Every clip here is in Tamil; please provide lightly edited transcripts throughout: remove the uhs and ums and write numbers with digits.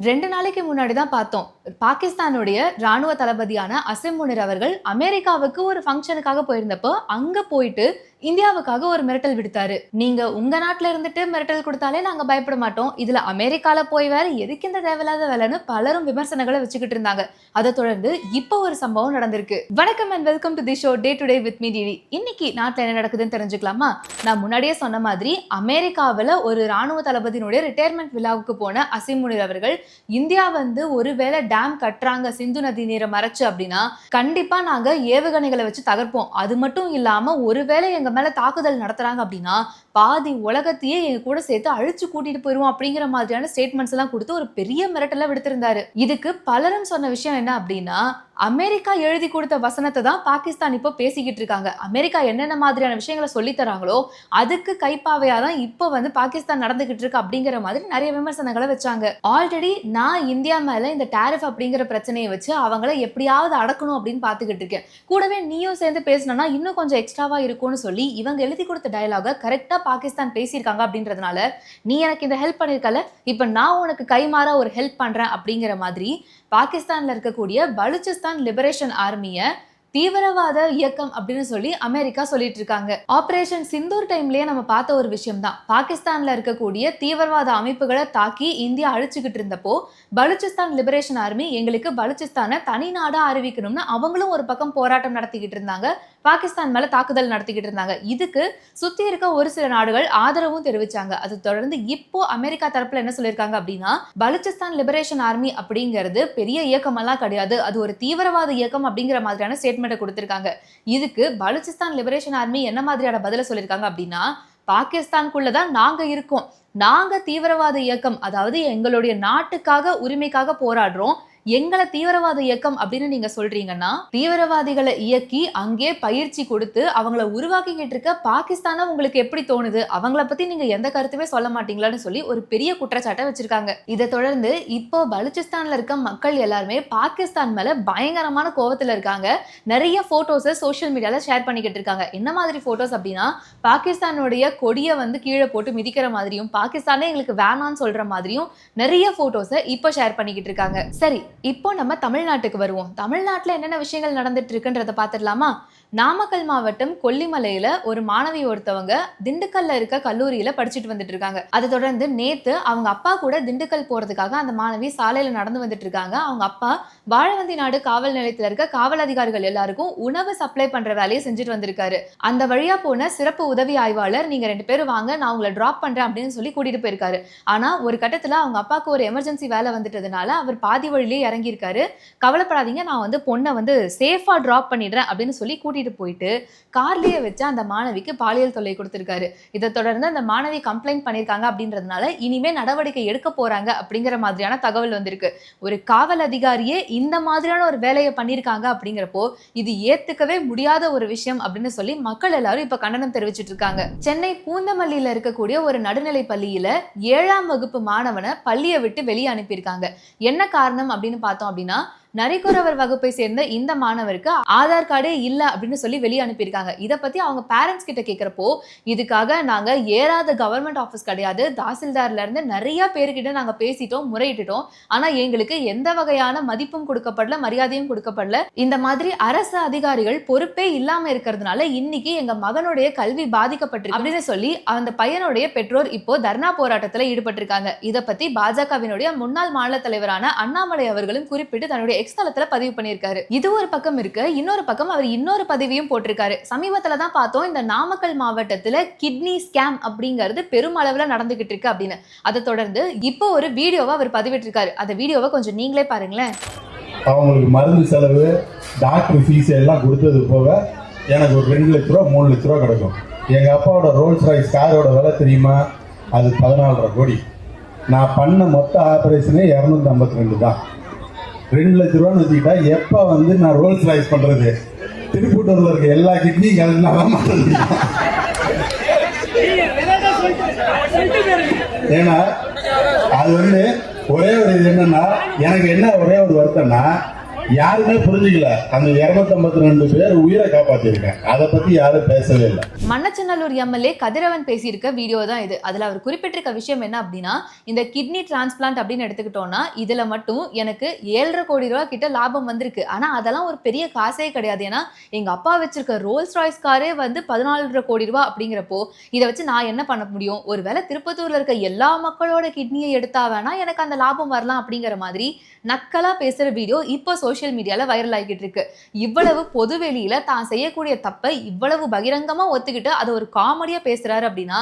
2 நாளைக்கு முன்னாடி தான் பார்த்தோம். பாகிஸ்தானுடைய ராணுவ தளபதியான அசிம் முனிர் அவர்கள் அமெரிக்காவுக்கு ஒரு ஃபங்க்ஷனுக்காக போயிருந்தப்போ, அங்க போயிட்டு இந்தியாவுக்காக ஒரு மிரட்டல் விடுத்தாரு. நீங்க உங்க நாட்டுல இருந்துட்டு மிரட்டல் கொடுத்தாலே நாங்க பயப்பட மாட்டோம். இதுல அமெரிக்கால போய் வேற எதுக்கு இந்த தேவையில்லாத வேலைன்னு பலரும் விமர்சனங்களை வச்சுக்கிட்டு இருந்தாங்க. அதை தொடர்ந்து இப்போ ஒரு சம்பவம் நடந்திருக்கு. வணக்கம் and welcome to the show day to day with me DD. இன்னைக்கு நாட்டுல என்ன நடக்குதுன்னு தெரிஞ்சுக்கலாமா? நான் முன்னாடியே சொன்ன மாதிரி அமெரிக்காவில் ஒரு ராணுவ தளபதியினுடைய ரிட்டையர்மெண்ட் விழாவுக்கு போன அசிம் முனிர் அவர்கள் இந்தியா வந்து ஒருவேளை டேம் கட்டுறாங்க சிந்து நதி நீரை மறைச்சு அப்படின்னா கண்டிப்பா நாங்க ஏவுகணைகளை வச்சு தகர்ப்போம். அது மட்டும் இல்லாம ஒருவேளை எங்க மேல தாக்குதல் நடத்துறாங்க அப்படின்னா பாதி உலகத்தையே எங்க கூட சேர்த்து அழிச்சு கூட்டிட்டு போயிருவோம் அப்படிங்கிற மாதிரியான ஸ்டேட்மெண்ட்ஸ் எல்லாம் கொடுத்து ஒரு பெரிய மிரட்டல விடுத்திருந்தாரு. இதுக்கு பலரும் சொன்ன விஷயம் என்ன அப்படின்னா, அமெரிக்கா எழுதி கொடுத்த வசனத்தை தான் பாகிஸ்தான் இப்போ பேசிக்கிட்டு இருக்காங்க. அமெரிக்கா என்னென்ன மாதிரியான விஷயங்களை சொல்லி தராங்களோ அதுக்கு கைப்பாவையா தான் இப்போ வந்து பாகிஸ்தான் நடந்துகிட்டு இருக்கு அப்படிங்கிற மாதிரி நிறைய விமர்சனங்களை வச்சாங்க. ஆல்ரெடி நான் இந்தியா மேல இந்த டாரிஃப் அப்படிங்கிற பிரச்சனையை வச்சு அவங்கள எப்படியாவது அடக்கணும் அப்படின்னு பாத்துக்கிட்டு இருக்கேன். கூடவே நீயும் சேர்ந்து பேசினா இன்னும் கொஞ்சம் எக்ஸ்ட்ராவா இருக்கும்னு சொல்லி இவங்க எழுதி கொடுத்த டயலாக கரெக்டா பாகிஸ்தான் பேசியிருக்காங்க அப்படின்றதுனால நீ எனக்கு இந்த ஹெல்ப் பண்ணிருக்கல, இப்ப நான் உனக்கு கைமாறா ஒரு ஹெல்ப் பண்றேன் அப்படிங்கிற மாதிரி பாகிஸ்தான்ல இருக்கக்கூடிய பலுச்சிஸ்தான் லிபரேஷன் ஆர்மியை தீவிரவாத இயக்கம் அப்படின்னு சொல்லி அமெரிக்கா சொல்லிட்டு இருக்காங்க. ஆபரேஷன் சிந்தூர் டைம்லயே நம்ம பார்த்த ஒரு விஷயம் தான். பாகிஸ்தான்ல இருக்கக்கூடிய தீவிரவாத அமைப்புகளை தாக்கி இந்தியா அழிச்சுக்கிட்டு இருந்தப்போ பலுச்சிஸ்தான் லிபரேஷன் ஆர்மி எங்களுக்கு பலுச்சிஸ்தானை தனி நாடா அறிவிக்கணும்னு அவங்களும் ஒரு பக்கம் போராட்டம் நடத்திக்கிட்டு இருந்தாங்க. பாகிஸ்தான் மேல தாக்குதல் நடத்திக்கிட்டு இருந்தாங்க. இதுக்கு சுத்தி இருக்க ஒரு சில நாடுகள் ஆதரவும் தெரிவிச்சாங்க. அது தொடர்ந்து இப்போ அமெரிக்கா தரப்புல என்ன சொல்லியிருக்காங்க அப்படின்னா, பலுச்சிஸ்தான் லிபரேஷன் ஆர்மி அப்படிங்கிறது பெரிய இயக்கம் எல்லாம் கிடையாது, அது ஒரு தீவிரவாத இயக்கம் அப்படிங்கிற மாதிரியான ஸ்டேட்மெண்ட் கொடுத்திருக்காங்க. இதுக்கு பலுச்சிஸ்தான் லிபரேஷன் ஆர்மி என்ன மாதிரியான பதில சொல்லியிருக்காங்க அப்படின்னா, பாகிஸ்தானுக்குள்ளதான் நாங்க இருக்கோம், நாங்க தீவிரவாத இயக்கம், அதாவது எங்களுடைய நாட்டுக்காக உரிமைக்காக போராடுறோம், எங்களை தீவிரவாத இயக்கம் அப்படின்னு நீங்க சொல்றீங்கன்னா தீவிரவாதிகளை இயக்கி அங்கே பயிற்சி கொடுத்து அவங்கள உருவாக்கிக்கிட்டு இருக்க பாகிஸ்தானை உங்களுக்கு எப்படி தோணுது, அவங்கள பத்தி நீங்க எந்த கருத்துமே சொல்ல மாட்டீங்களான்னு சொல்லி ஒரு பெரிய குற்றச்சாட்டை வச்சிருக்காங்க. இதை தொடர்ந்து இப்போ பலுச்சிஸ்தான்ல இருக்க மக்கள் எல்லாருமே பாகிஸ்தான் மேல பயங்கரமான கோவத்துல இருக்காங்க. நிறைய போட்டோஸை சோசியல் மீடியால ஷேர் பண்ணிக்கிட்டு இருக்காங்க. என்ன மாதிரி போட்டோஸ் அப்படின்னா, பாகிஸ்தானுடைய கொடியை வந்து கீழே போட்டு மிதிக்கிற மாதிரியும் பாகிஸ்தானே எங்களுக்கு வேணான்னு சொல்ற மாதிரியும் நிறைய போட்டோஸை இப்போ ஷேர் பண்ணிக்கிட்டு இருக்காங்க. சரி, இப்போ நம்ம தமிழ்நாட்டுக்கு வருவோம். தமிழ்நாட்டுல என்னென்ன விஷயங்கள் நடந்துட்டு இருக்குன்றத பாத்துடலாமா? நாமக்கல் மாவட்டம் கொல்லிமலையில ஒரு மாணவி ஒருத்தவங்க திண்டுக்கல்ல இருக்க கல்லூரியில படிச்சுட்டு வந்துட்டு இருக்காங்க. அதை தொடர்ந்து நேத்து அவங்க அப்பா கூட திண்டுக்கல் போறதுக்காக அந்த மாணவி சாலையில நடந்து வந்துட்டு இருக்காங்க. அவங்க அப்பா வாழவந்தி நாடு காவல் நிலையத்துல இருக்க காவல் அதிகாரிகள் எல்லாருக்கும் உணவு சப்ளை பண்ற வேலையை செஞ்சுட்டு வந்திருக்காரு. அந்த வழியா போன சிறப்பு உதவி ஆய்வாளர், நீங்க 2 பேரும் வாங்க, நான் உங்களை டிராப் பண்றேன் அப்படின்னு சொல்லி கூட்டிட்டு போயிருக்காரு. ஆனா ஒரு கட்டத்துல அவங்க அப்பாவுக்கு ஒரு எமர்ஜென்சி வேலை வந்துட்டதுனால அவர் பாதி வழியிலே இறங்கியிருக்காரு. கவலைப்படாதீங்க, நான் வந்து பொண்ணை வந்து சேஃபா டிராப் பண்ணிடுறேன் அப்படின்னு சொல்லி கூட்டிட்டு போயிட்டு கார்லயே வச்சு அந்த மாணவிக்கு பாலியல் தொல்லை கொடுத்திருக்காரு. இதை தொடர்ந்து அந்த மாணவி கம்ப்ளைண்ட் பண்ணிருக்காங்க அப்படின்றதுனால இனிமே நடவடிக்கை எடுக்க போறாங்க அப்படிங்கிற மாதிரியான தகவல் வந்திருக்கு. ஒரு காவல் அதிகாரியே இந்த மாதிரியான ஒரு வேலையை பண்ணிருக்காங்க அப்படிங்கிறப்போ இது ஏத்துக்கவே முடியாத ஒரு விஷயம் அப்படின்னு சொல்லி மக்கள் எல்லாரும் இப்ப கண்டனம் தெரிவிச்சிட்டு இருக்காங்க. சென்னை பூந்தமல்லியில இருக்கக்கூடிய ஒரு நடுநிலை பள்ளியில 7ஆம் வகுப்பு மாணவனை பள்ளியை விட்டு வெளியே அனுப்பியிருக்காங்க. என்ன காரணம் அப்படின்னு பார்த்தோம் அப்படின்னா, நரிக்குறவர் வகுப்பை சேர்ந்த இந்த மாணவருக்கு ஆதார் கார்டே இல்ல அப்படின்னு சொல்லி வெளியே அனுப்பியிருக்காங்க. இதை பத்தி அவங்க பேரண்ட்ஸ் கிட்ட கேட்கிறப்போ, இதுக்காக நாங்க ஏறாத கவர்மெண்ட் ஆஃபீஸ் கிடையாது, தாசில்தார்ல இருந்து நிறைய பேர்கிட்ட நாங்க பேசிட்டோம், முறையிட்டுட்டோம், ஆனா எங்களுக்கு எந்த வகையான மதிப்பும் கொடுக்கப்படல, மரியாதையும் கொடுக்கப்படல. இந்த மாதிரி அரசு அதிகாரிகள் பொறுப்பே இல்லாம இருக்கிறதுனால இன்னைக்கு எங்க மகனுடைய கல்வி பாதிக்கப்பட்டிருக்கு அப்படின்னு சொல்லி அந்த பையனுடைய பெற்றோர் இப்போ தர்ணா போராட்டத்துல ஈடுபட்டிருக்காங்க. இதை பத்தி பாஜகவினுடைய முன்னாள் மாநில தலைவரான அண்ணாமலை அவர்களும் குறிப்பிட்டு தன்னுடைய தளத்துல பதிவு பண்ணியிருக்காரு. இது ஒரு பக்கம் இருக்கு. இன்னொரு பக்கம் அவர் இன்னொரு பதிவையும் போட்டிருக்காரு. சமீபத்துல தான் பார்த்தோம், இந்த நாமக்கல் மாவட்டத்துல கிட்னி ஸ்கேம் அப்படிங்கிறது பெரும் அளவுல நடந்துகிட்டு இருக்கு அப்படின்னு. அதை தொடர்ந்து இப்போ ஒரு வீடியோவை அவர் பதிவிட்டிருக்காரு. அந்த வீடியோவை கொஞ்சம் நீங்களே பாருங்களேன். அவங்களுக்கு மருந்து செலவு, டாக்டர் ஃபீஸ் எல்லாம் கொடுத்தது போக எனக்கு ஒரு 2 லட்ச ரூபா 3 லட்ச ரூபா கிடைக்கும். எங்க அப்பாவோட ரோல்ஸ் ராய்ஸ் காரோட விலை தெரியுமா? அது 14.5 கோடி. நான் பண்ண மொத்த ஆபரேஷனே 252 தான். 2 லட்ச ரூபான்னு வச்சுக்கிட்டா எப்ப வந்து நான் ரோல்ஸ் ராய்ஸ் பண்றது? திருப்பூட்டூர்ல இருக்க எல்லா கிட்னியும் கலந்தாதான் மாட்டேன். ஏன்னா அது வந்து ஒரே ஒரு இது என்னன்னா, எனக்கு என்ன ஒரே ஒரு வருத்தம்னா, யாருமே புரிஞ்சுக்கல. அந்த 252 பேர் உயிரை காப்பாத்திருக்கேன். அதை பத்தி யாரும் பேசவே இல்லை. மண்ணச்சநல்லூர் எம்எல்ஏ கதிரவன் பேசியிருக்க வீடியோ தான் இது. அதுல அவர் குறிப்பிட்டிருக்க விஷயம் என்ன அப்படின்னா, இந்த கிட்னி டிரான்ஸ்பிளான்ட் அப்படின்னு எடுத்துக்கிட்டோம்னா இதுல மட்டும் எனக்கு 7.5 கோடி ரூபாய் கிட்ட லாபம் வந்திருக்கு. ஆனா அதெல்லாம் ஒரு பெரிய காசே கிடையாது. ஏன்னா எங்க அப்பா வச்சிருக்க ரோல்ஸ் ராய்ஸ் காரே வந்து 14.5 கோடி ரூபாய் அப்படிங்கிறப்போ இதை வச்சு நான் என்ன பண்ண முடியும்? ஒருவேளை திருப்பத்தூர்ல இருக்க எல்லா மக்களோட கிட்னியை எடுத்தா வேணா எனக்கு அந்த லாபம் வரலாம் அப்படிங்கிற மாதிரி நக்கலா பேசுற வீடியோ இப்போ சோசியல் மீடியால வைரல் ஆகிட்டு இருக்கு. இவ்வளவு பொதுவெளியில தான் செய்யக்கூடிய தப்பை இவ்வளவு பகிரங்கமா ஒத்துக்கிட்டு அதை ஒரு காமெடியா பேசுறாரு அப்படின்னா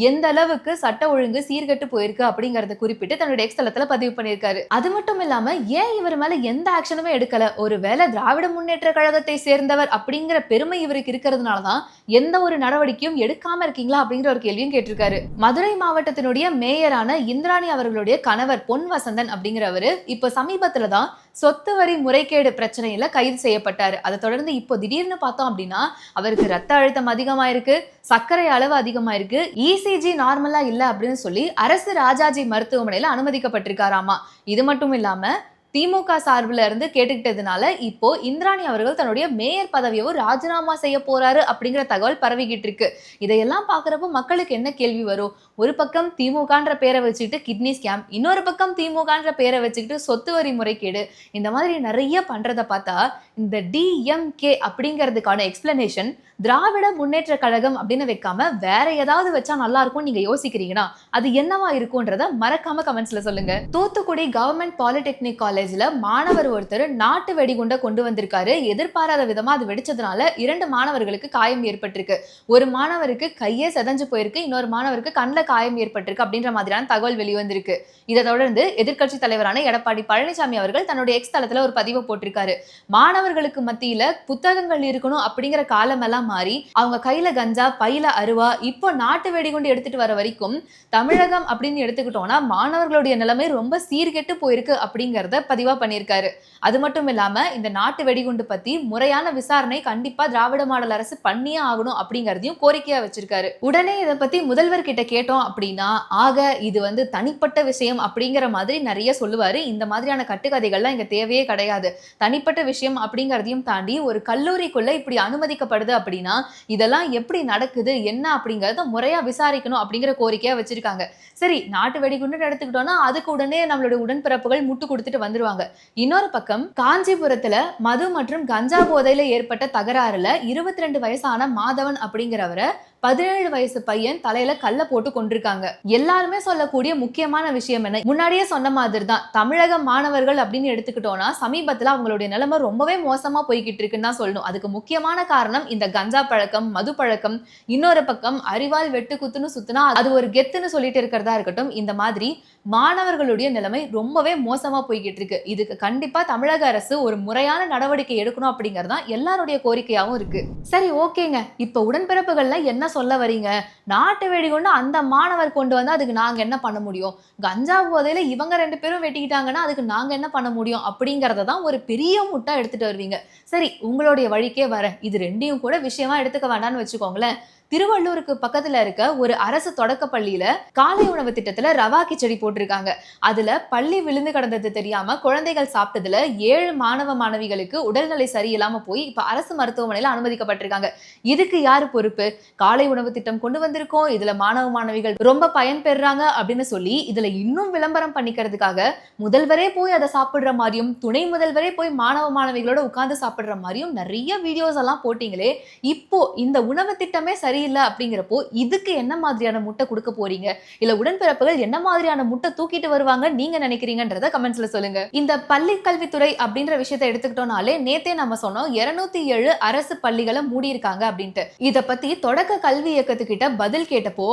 எந்த அளவுக்கு சட்ட ஒழுங்கு சீர்கெட்டு போயிருக்கு அப்படிங்கறத குறிப்பிட்டு தன்னுடைய எக்ஸ் தளத்துல பதிவு பண்ணியிருக்காரு. அது மட்டும் இல்லாம ஏன் இவர் மேல எந்த ஆக்ஷனுமே எடுக்கல? ஒருவேளை திராவிட முன்னேற்ற கழகத்தை சேர்ந்தவர் அப்படிங்கிற பெருமை இவருக்கு இருக்கிறதுனாலதான் எந்த ஒரு நடவடிக்கையும் எடுக்காம இருக்கீங்களா அப்படிங்கிற ஒரு கேள்வியும் கேட்டிருக்காரு. மதுரை மாவட்டத்தினுடைய மேயரான இந்திராணி அவர்களுடைய கணவர் பொன் வசந்தன் அப்படிங்கிறவரு இப்ப சமீபத்துல தான் சொத்து வரி முறைகேடு பிரச்சனையில கைது செய்யப்பட்டாரு. அதை தொடர்ந்து இப்போ திடீர்னு பார்த்தோம் அப்படின்னா அவருக்கு ரத்த அழுத்தம் அதிகமாயிருக்கு, சர்க்கரை அளவு அதிகமாயிருக்கு, இசிஜி நார்மலா இல்ல அப்படின்னு சொல்லி அரசு ராஜாஜி மருத்துவமனையில அனுமதிக்கப்பட்டிருக்காராமா. இது மட்டும் இல்லாம திமுக சார்பில் இருந்து கேட்டுக்கிட்டதுனால இப்போ இந்திராணி அவர்கள் தன்னுடைய மேயர் பதவியவும் ராஜினாமா செய்ய போறாரு அப்படிங்கிற தகவல் பரவிக்கிட்டு இருக்கு. இதையெல்லாம் பாக்குறப்போ மக்களுக்கு என்ன கேள்வி வரும்? ஒரு பக்கம் திமுகன்ற பேரை வச்சுக்கிட்டு கிட்னி ஸ்கேம், இன்னொரு பக்கம் திமுகன்ற பேரை வச்சுக்கிட்டு சொத்து வரி முறைகேடு, இந்த மாதிரி நிறைய பண்றதை பார்த்தா இந்த டிஎம்கே அப்படிங்கிறதுக்கான எக்ஸ்பிளனேஷன் திராவிட முன்னேற்ற கழகம் அப்படின்னு வைக்காம வேற ஏதாவது வச்சா நல்லா இருக்கும் நீங்க யோசிக்கிறீங்கன்னா அது என்னவா இருக்கும்ன்றத மறக்காம கமெண்ட்ஸ்ல சொல்லுங்க. தூத்துக்குடி கவர்மெண்ட் பாலிடெக்னிக் காலேஜ்ல மாணவர் ஒருத்தர் நாட்டு வெடிகுண்டை கொண்டு வந்திருக்காரு. எதிர்பாராத விதமா அது வெடிச்சதுனால 2 மாணவர்களுக்கு காயம் ஏற்பட்டிருக்கு. ஒரு மாணவருக்கு கையே செதஞ்சு போயிருக்கு, இன்னொரு மாணவருக்கு கண்ணில் காயம் ஏற்பட்டிருக்கு அப்படின்ற மாதிரியான தகவல் வெளிவந்திருக்கு. இதை தொடர்ந்து எதிர்க்கட்சி தலைவரான எடப்பாடி பழனிசாமி அவர்கள் தன்னுடைய எக்ஸ் தளத்துல ஒரு பதிவை போட்டிருக்காரு. மாணவர்களுக்கு மத்தியில புத்தகங்கள் இருக்கணும் அப்படிங்கிற காலம் எல்லாம் மாறி அவங்க கையில கஞ்சா, பையில அருவா, இப்போ நாட்டு வெடிகுண்டு எடுத்துட்டு வர வரைக்கும் தமிழகம் அப்படின்னு எடுத்துக்கிட்டோம்னா மாணவர்களுடைய நிலைமை ரொம்ப சீர்கெட்டு போயிருக்கு அப்படிங்கறத பதிவா பண்ணியிருக்காரு. அது மட்டும் இல்லாம இந்த நாட்டு வெடிகுண்டு பத்தி முறையான விசாரணை கண்டிப்பா திராவிட மாடல் அரசு பண்ணியே ஆகணும் அப்படிங்கறதையும் கோரிக்கையா வச்சிருக்காரு. உடனே இதை பத்தி முதல்வர் கிட்ட கேட்டோம் அப்படின்னா ஆக இது வந்து தனிப்பட்ட விஷயம் அப்படிங்கிற மாதிரி நிறைய சொல்லுவாரு. இந்த மாதிரியான கட்டுக்கதைகள்லாம் இங்க தேவையே கிடையாது. தனிப்பட்ட விஷயம் அப்படிங்கறதையும் தாண்டி ஒரு கல்லூரிக்குள்ள இப்படி அனுமதிக்கப்படுது அப்படின்னா இதெல்லாம் எப்படி நடக்குது என்ன அப்படிங்கறத முறையா விசாரிக்கணும் அப்படிங்கிற கோரிக்கையா வச்சிருக்காங்க. சரி, நாட்டு வெடிகுண்டு எடுத்துக்கிட்டோம்னா அதுக்கு உடனே நம்மளுடைய உடன்பிறப்புகள் முட்டு கொடுத்துட்டு வந்துருவாங்க. இன்னொரு பக்கம் காஞ்சிபுரத்துல மது மற்றும் கஞ்சா போதையில ஏற்பட்ட தகராறுல 22 வயசான மாதவன் அப்படிங்கிறவரை 17 வயசு பையன் தலையில கல்ல போட்டு கொண்டிருக்காங்க. எல்லாருமே சொல்லக்கூடிய முக்கியமான விஷயம் என்ன? முன்னாடியே சொன்ன மாதிரி தான் தமிழக மாணவர்கள் அப்படின்னு எடுத்துக்கிட்டோம்னா சமீபத்துல அவங்களுடைய நிலைமை ரொம்பவே மோசமா போய்கிட்டு இருக்குன்னு தான் சொல்லணும். அதுக்கு முக்கியமான காரணம் இந்த கஞ்சா பழக்கம், மது பழக்கம். இன்னொரு பக்கம் அறிவால் வெட்டு குத்துன்னு சுத்தினா அது ஒரு கெத்துன்னு சொல்லிட்டு இருக்கிறதா இருக்கட்டும். இந்த மாதிரி மாணவர்களுடைய நிலைமை ரொம்பவே மோசமா போய்கிட்டு இருக்கு. இதுக்கு கண்டிப்பா தமிழக அரசு ஒரு முறையான நடவடிக்கை எடுக்கணும் அப்படிங்கறதா எல்லாருடைய கோரிக்கையாவும் இருக்கு. சரி, ஓகேங்க, இப்ப உடன்பிறப்புகள்ல என்ன சொல்ல வரீங்க? நாட்டு வெடிகுண்டு அந்த மாணவர் கொண்டு வந்து அதுக்கு நாங்க என்ன பண்ண முடியும்? கஞ்சா போதையில இவங்க 2 பேரும் வெட்டிக்கிட்டாங்கன்னா அதுக்கு நாங்க என்ன பண்ண முடியும் அப்படிங்கறத தான் ஒரு பெரிய முட்டா எடுத்துட்டு வருவீங்க. சரி, உங்களுடைய வழிக்கே வர இது ரெண்டையும் கூட விஷயமா எடுத்துக்க வேண்டாம்னு வச்சுக்கோங்களேன். திருவள்ளூருக்கு பக்கத்துல இருக்க ஒரு அரசு தொடக்க பள்ளியில காலை உணவு திட்டத்துல ரவா கிச்சடி போட்டிருக்காங்க. அதுல பள்ளி விழுந்து கிடந்தது தெரியாம குழந்தைகள் சாப்பிட்டதுல 7 மாணவ மாணவிகளுக்கு உடல்நிலை சரியில்லாம போய் இப்ப அரசு மருத்துவமனையில அனுமதிக்கப்பட்டிருக்காங்க. இதுக்கு யாரு பொறுப்பு? காலை உணவு திட்டம் கொண்டு வந்திருக்கோம், இதுல மாணவ மாணவிகள் ரொம்ப பயன்பெறாங்க அப்படின்னு சொல்லி இதுல இன்னும் விளம்பரம் பண்ணிக்கிறதுக்காக முதல்வரே போய் அதை சாப்பிடுற மாதிரியும் துணை முதல்வரே போய் மாணவ மாணவிகளோட உட்கார்ந்து சாப்பிடுற மாதிரியும் நிறைய வீடியோஸ் எல்லாம் போட்டீங்களே. இப்போ இந்த உணவு திட்டமே சரி இல்ல அப்படிங்கிறப்போ இதுக்கு என்ன மாதிரியான முட்டை கொடுக்க போறீங்க? இல்ல உடன்பிறப்புகள் என்ன மாதிரியான முட்டை தூக்கிட்டு வருவாங்க நீங்க நினைக்கிறீங்கன்றத கமெண்ட்ஸ்ல சொல்லுங்க. இந்த பள்ளி கல்வித்துறை அப்படின்ற விஷயத்தை எடுத்துக்கிட்டோம்னாலே நேத்தே நம்ம சொன்னோம் 207 அரசு பள்ளிகளை மூடி இருக்காங்க அப்படின்ட்டு. இத பத்தி தொடக்க கல்வி இயக்கத்துக்கிட்ட பதில் கேட்டப்போ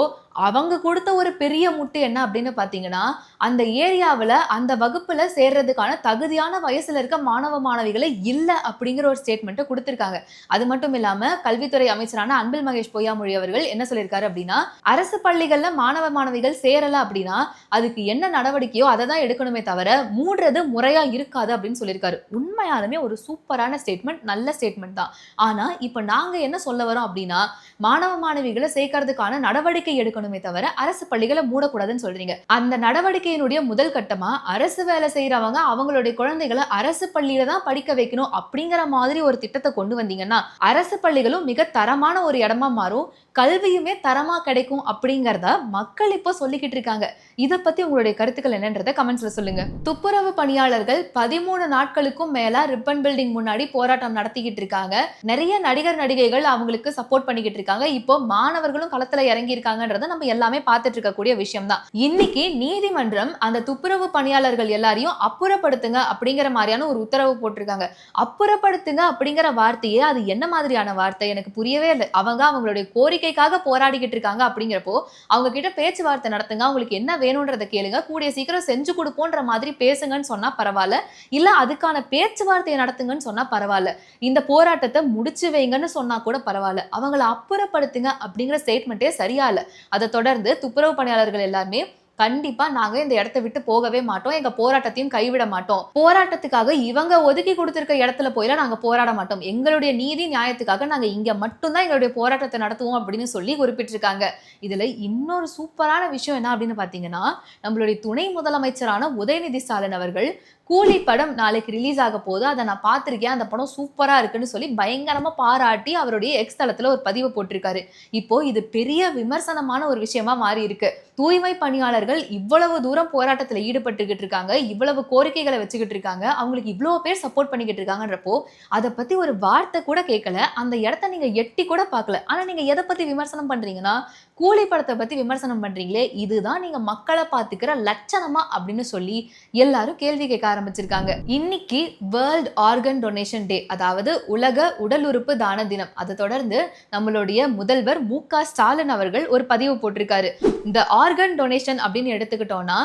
அவங்க கொடுத்த ஒரு பெரிய முட்டு என்ன அப்படின்னு பாத்தீங்கன்னா அந்த ஏரியாவில் அந்த வகுப்புல சேர்றதுக்கான தகுதியான வயசுல இருக்க மாணவ மாணவிகளை இல்ல அப்படிங்கிற ஒரு ஸ்டேட்மெண்ட் கொடுத்திருக்காங்க. அது மட்டும் இல்லாம கல்வித்துறை அமைச்சரான அன்பில் மகேஷ் பொய்யாமொழி பொய்யாமொழி அவர்கள் என்ன சொல்லியிருக்காரு அப்படின்னா, அரசு பள்ளிகள்ல மாணவ மாணவிகள் சேரல அப்படின்னா அதுக்கு என்ன நடவடிக்கையோ அதை தான் எடுக்கணுமே தவிர மூடுறது முறையா இருக்காது அப்படின்னு சொல்லியிருக்காரு. உண்மையாலுமே ஒரு சூப்பரான ஸ்டேட்மெண்ட், நல்ல ஸ்டேட்மெண்ட் தான். ஆனா இப்ப நாங்க என்ன சொல்ல வரோம் அப்படின்னா, மாணவ மாணவிகளை சேர்க்கறதுக்கான நடவடிக்கை எடுக்கணுமே தவிர அரசு பள்ளிகளை மூடக்கூடாதுன்னு சொல்றீங்க. அந்த நடவடிக்கையினுடைய முதல் கட்டமா அரசு வேலை செய்யறவங்க அவங்களுடைய குழந்தைகளை அரசு பள்ளியில தான் படிக்க வைக்கணும் அப்படிங்கிற மாதிரி ஒரு திட்டத்தை கொண்டு வந்தீங்கன்னா அரசு பள்ளிகளும் மிக தரமான ஒரு இடமா மாறும், கல்வியுமே தரமா கிடைக்கும் அப்படிங்கறத மக்கள் இப்போ சொல்லிக்கிட்டு இருக்காங்க. இத பத்தி உங்களுடைய கருத்துக்கள் என்னன்றதை கமெண்ட்ஸ்ல சொல்லுங்க. துப்புரவு பணியாளர்கள் 13 நாட்களுக்கும் மேல ரிப்பன் பில்டிங் முன்னாடி போராட்டம் நடத்திக்கிட்டு இருக்காங்க. நிறைய நடிகர் நடிகைகள் அவங்களுக்கு சப்போர்ட் பண்ணிக்கிட்டு இருக்காங்க. இப்போ மாணவர்களும் களத்துல இறங்கி இருக்காங்கன்றத நம்ம எல்லாமே பார்த்துட்டு இருக்கக்கூடிய விஷயம் தான். இன்னைக்கு நீதிமன்றம் அந்த துப்புரவு பணியாளர்கள் எல்லாரையும் அப்புறப்படுத்துங்க அப்படிங்கிற மாதிரியான ஒரு உத்தரவு போட்டிருக்காங்க. அப்புறப்படுத்துங்க அப்படிங்கிற வார்த்தையே அது என்ன மாதிரியான வார்த்தை எனக்கு புரியவே இல்லை. அவங்களுடைய கோரிக்கைக்காக போராடிக்கிட்டு இருக்காங்க அப்படிங்கிறப்போ அவங்க கிட்ட பேச்சுவார்த்தை நடத்துங்க, அவங்களுக்கு என்ன வேணும்ன்றதை கேளுங்க, கூடிய சீக்கிரம் செஞ்சு கொடுப்போன்ற மாதிரி பேசுங்கன்னு சொன்னா பரவாயில்ல, இல்ல அதுக்கான பேச்சுவார்த்தையை நடத்துங்கன்னு சொன்னா பரவாயில்ல, இந்த போராட்டத்தை முடிச்சு வைங்கன்னு சொன்னா கூட பரவாயில்ல, அவங்களை அப்புறப்படுத்துங்க அப்படிங்கிற ஸ்டேட்மெண்ட்டே சரியா இல்ல. அதை தொடர்ந்து துப்புரவு பணியாளர்கள் எல்லாருமே கண்டிப்பா நாங்க இந்த இடத்தை விட்டு போகவே மாட்டோம், எங்க போராட்டத்தையும் கைவிட மாட்டோம், போராட்டத்துக்காக இவங்க ஒதுக்கி கொடுத்திருக்க இடத்துல போயில நாங்க போராட மாட்டோம், எங்களுடைய நீதி நியாயத்துக்காக நாங்க இங்க மட்டும்தான் எங்களுடைய போராட்டத்தை நடத்துவோம் அப்படின்னு சொல்லி குறிப்பிட்டிருக்காங்க. இதுல இன்னொரு சூப்பரான விஷயம் என்ன அப்படின்னு பாத்தீங்கன்னா, நம்மளுடைய துணை முதலமைச்சரான உதயநிதி ஸ்டாலின் அவர்கள் கூலி படம் நாளைக்கு ரிலீஸ் ஆக போது, அதை நான் பார்த்திருக்கேன், அந்த படம் சூப்பரா இருக்குன்னு சொல்லி பயங்கரமா பாராட்டி அவருடைய எக்ஸ் தளத்துல ஒரு பதிவு போட்டிருக்காரு. இப்போ இது பெரிய விமர்சனமான ஒரு விஷயமா மாறி இருக்கு. தூய்மை பணியாளர்கள் இவ்வளவு தூரம் போராட்டத்துல ஈடுபட்டுக்கிட்டு இருக்காங்க, இவ்வளவு கோரிக்கைகளை வச்சுக்கிட்டு இருக்காங்க, அவங்களுக்கு இவ்வளவு பேர் சப்போர்ட் பண்ணிக்கிட்டு இருக்காங்கன்றப்போ அதை பத்தி ஒரு வார்த்தை கூட கேட்கல, அந்த இடத்த நீங்க எட்டி கூட பார்க்கல. ஆனா நீங்க எதை பத்தி விமர்சனம் பண்றீங்கன்னா, கூலி படத்தை பத்தி விமர்சனம் பண்றீங்களே, இதுதான் நீங்க மக்களை பார்த்துக்கிற லட்சணமா அப்படின்னு சொல்லி எல்லாரும் கேள்வி கேட்க ஆரம்பிச்சிருக்காங்க. இன்னைக்கு வேர்ல்ட் ஆர்கன் டொனேஷன் டே, அதாவது உலக உடல் உறுப்பு தான தினம். அதை தொடர்ந்து நம்மளுடைய முதல்வர் மு.க. ஸ்டாலின் அவர்கள் ஒரு பதிவு போட்டிருக்காரு. இந்த ஆர்கன் டொனேஷன் அப்படின்னு எடுத்துக்கிட்டோம்னா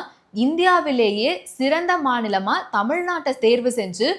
இந்தியாவிலேயே சிறந்த மாநிலமா தமிழ்நாட்டை தேர்வு செஞ்சு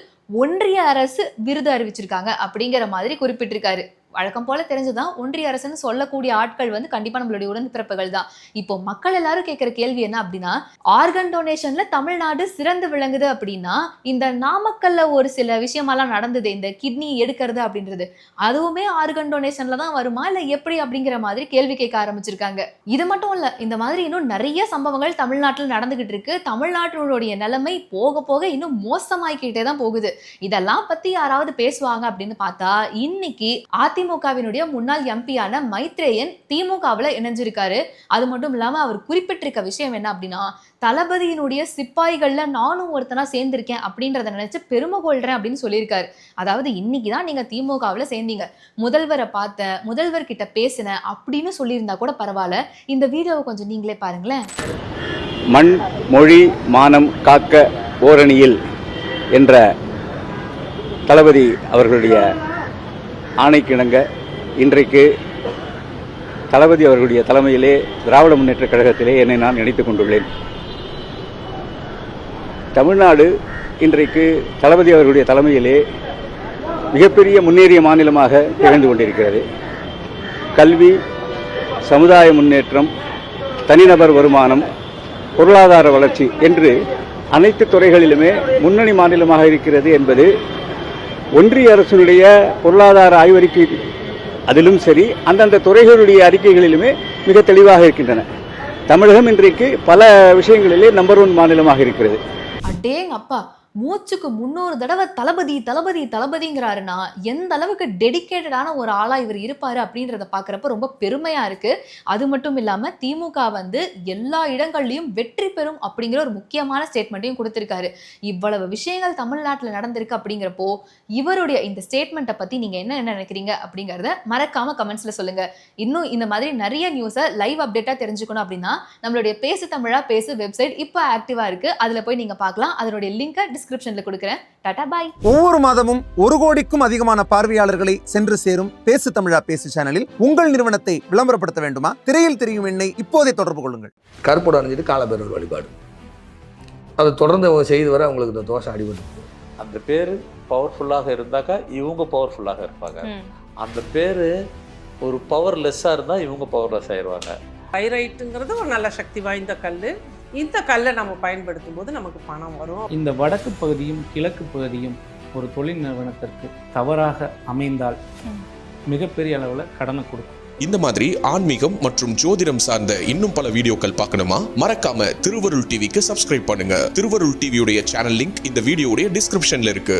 ஒன்றிய அரசு விருது அறிவிச்சிருக்காங்க அப்படிங்கிற மாதிரி குறிப்பிட்டிருக்காரு. வழக்கம் போல தெரிஞ்சுதான் ஒன்றிய அரசுன்னு சொல்லக்கூடிய ஆட்கள் கண்டிப்பா நம்மளுடைய உடன்பிறப்புகள் தான். இப்போ மக்கள் எல்லாரும் கேட்கிற கேள்வி என்ன அப்படின்னா, ஆர்கன் டொனேஷன்ல தமிழ்நாடு சிறந்து விளங்குது அப்படின்னா இந்த நாமக்கல்ல ஒரு சில விஷயமெல்லாம் நடந்தது, இந்த கிட்னி எடுக்கிறது அப்படின்றது, அதுவுமே ஆர்கன் டொனேஷன்ல தான் வருமா இல்ல எப்படி அப்படிங்கிற மாதிரி கேள்வி கேட்க ஆரம்பிச்சிருக்காங்க. இது மட்டும் இல்ல, இந்த மாதிரி இன்னும் நிறைய சம்பவங்கள் தமிழ்நாட்டில் நடந்துகிட்டு இருக்கு. தமிழ்நாட்டினுடைய நிலைமை போக போக இன்னும் மோசமாயிக்கிட்டே தான் போகுது. இதெல்லாம் பத்தி யாராவது பேசுவாங்க அப்படின்னு பார்த்தா இன்னைக்கு அதிமுகவினுடைய முன்னாள் எம்பியான மைத்ரேயன் திமுகவில் இணைஞ்சிருக்காரு. அது மட்டும் இல்லாம அவர் குறிப்பிட்டிருக்க விஷயம் என்ன அப்படின்னா, தளபதியினுடைய சிப்பாய்கள்ல நானும் ஒருத்தனா சேர்ந்திருக்கேன் அப்படின்றத நினைச்சு பெருமை கொள்றேன் அப்படின்னு சொல்லியிருக்காரு. அதாவது இன்னைக்குதான் நீங்க திமுகவில் சேர்ந்தீங்க, முதல்வரை பார்த்த, முதல்வர் கிட்ட பேசின அப்படின்னு சொல்லியிருந்தா கூட பரவாயில்ல. இந்த வீடியோவை கொஞ்சம் நீங்களே பாருங்களேன். மண் மொழி மானம் காக்க ஓரணியில் என்ற தளபதி அவர்களுடைய ஆணைக்கிணங்க இன்றைக்கு தளபதி அவர்களுடைய தலைமையிலே திராவிட முன்னேற்றக் கழகத்திலே என்னை நான் நினைத்துக் கொண்டுள்ளேன். தமிழ்நாடு இன்றைக்கு தளபதி அவர்களுடைய தலைமையிலே மிகப்பெரிய முன்னேறிய மாநிலமாக திகழ்ந்து கொண்டிருக்கிறது. கல்வி, சமுதாய முன்னேற்றம், தனிநபர் வருமானம், பொருளாதார வளர்ச்சி என்று அனைத்து துறைகளிலுமே முன்னணி மாநிலமாக இருக்கிறது என்பது ஒன்றிய அரசுடைய பொருளாதார ஆய்வறிக்கை அதிலும் சரி, அந்தந்த துறைகளுடைய அறிக்கைகளிலுமே மிக தெளிவாக இருக்கின்றன. தமிழகம் இன்றைக்கு பல விஷயங்களிலே நம்பர் 1 மாநிலமாக இருக்கிறது. அடேங்கப்பா, மூச்சுக்கு 300 தடவை தளபதி தளபதி தளபதிங்கிறாருன்னா எந்த அளவுக்கு டெடிக்கேட்டடான ஒரு ஆளா இவர் இருப்பாரு அப்படின்றத பாக்குறப்ப ரொம்ப பெருமையா இருக்கு. அது மட்டும் இல்லாம திமுக எல்லா இடங்கள்லயும் வெற்றி பெறும் அப்படிங்கிற ஒரு முக்கியமான ஸ்டேட்மெண்ட்டையும் கொடுத்திருக்காரு. இவ்வளவு விஷயங்கள் தமிழ்நாட்டில் நடந்திருக்கு அப்படிங்கிறப்போ இவருடைய இந்த ஸ்டேட்மெண்ட்டை பத்தி நீங்க என்ன நினைக்கிறீங்க அப்படிங்கறத மறக்காம கமெண்ட்ஸ்ல சொல்லுங்க. இன்னும் இந்த மாதிரி நிறைய நியூஸை லைவ் அப்டேட்டா தெரிஞ்சுக்கணும் அப்படின்னா நம்மளுடைய பேசு தமிழா பேசு வெப்சைட் இப்போ ஆக்டிவா இருக்கு, அதுல போய் நீங்க பார்க்கலாம். அதனுடைய லிங்கை டிஸ்கிரிப்ஷன்ல கொடுக்கிறேன். டாடா பாய். ஒவ்வொரு மாதமும் 1 கோடிக்கும் அதிகமான பார்வையாளர்களை சென்று சேரும் பேசு தமிழா பேசு சேனலில் உங்கள் நிறுவனத்தை விளம்பரப்படுத்த வேண்டுமா? திரையில் தெரியும் எண்ணை இப்போதே தொடர்பு கொள்ளுங்கள். கருப்போடு அணிஞ்சிட்டு காலபைரவர் வழிபாடு, அதை தொடர்ந்து செய்து வர அவங்களுக்கு இந்த தோஷம் அடிபட்டு. அந்த பேரு பவர்ஃபுல்லாக இருந்தாக்கா இவங்க பவர்ஃபுல்லாக இருப்பாங்க. அந்த பேரு ஒரு பவர்லெஸ்ஸாக இருந்தால் இவங்க பவர்லெஸ் ஆயிடுவாங்க. பைரைட்டுங்கிறது ஒரு நல்ல சக்தி வாய்ந்த கல். இந்த கல்லை நம்ம பயன்படுத்தும் போது நமக்கு பணம் வரும். இந்த வடக்கு பகுதியும் கிழக்கு பகுதியும் ஒரு தொழில் நிறுவனத்திற்கு தவறாக அமைந்தால் மிகப்பெரிய அளவில் கடனை கொடுக்கும். இந்த மாதிரி ஆன்மீகம் மற்றும் ஜோதிடம் சார்ந்த இன்னும் பல வீடியோக்கள் பார்க்கணுமா? மறக்காம திருவருள் டிவிக்கு சப்ஸ்கிரைப் பண்ணுங்க. திருவருள் டிவியுடைய சேனல் லிங்க் இந்த வீடியோடைய டிஸ்கிரிப்ஷன்ல இருக்கு.